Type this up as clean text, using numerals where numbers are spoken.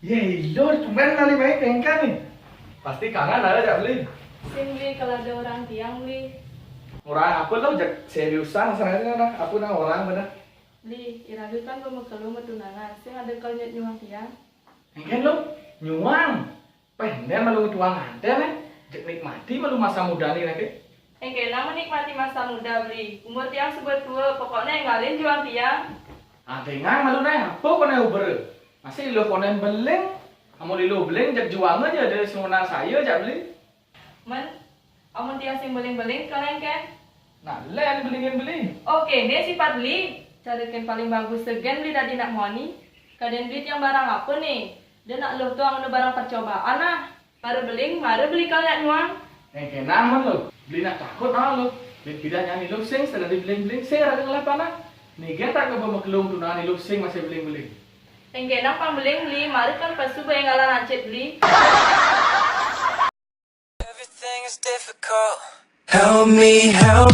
Yeay, lo tumben kali baik bengkel nih. Pasti kangen ada jak beli. Sing beli kalau ada orang tiang beli. Orang apa lo jak seriusan sebenarnya nah. Aku nang orang bener. Beli, iragu kan pemekelu metunangan. Sing ada kalau nyet nyuang tiang. Engken lo nyuang. Pendek malu tuang ada nih. Jak nikmati malu masa muda nih nanti. Engkena menikmati masa muda beli. Umur tiang sebut tua, pokoknya ngalin juang tiang. Ah tengang malu nih. Apa kau nih uber? Masih lo konen beleng. Kamu lo beleng jak juang aja dari semua saya jak beli. Men, amun tiang sing beling-beling kalian kan? Nah, len beli. Oke, dia sifat beli. Carikan paling bagus segen beli tadi nak moni. Kalian beli yang barang apa nih? Dia nak lo tuang barang percobaan nah. Mari beli kalian nyuang. Kenang man lo, beli nak takut lo. Beli tidak nyanyi lo sing setelah dibeli sing ada ngelapan nah. Nih kita ke bawa kelung tu nani lo sing masih beli. Engkena pang beli, mari kan pasu bayang ngalan ancet beli. Everything is difficult. Help me help.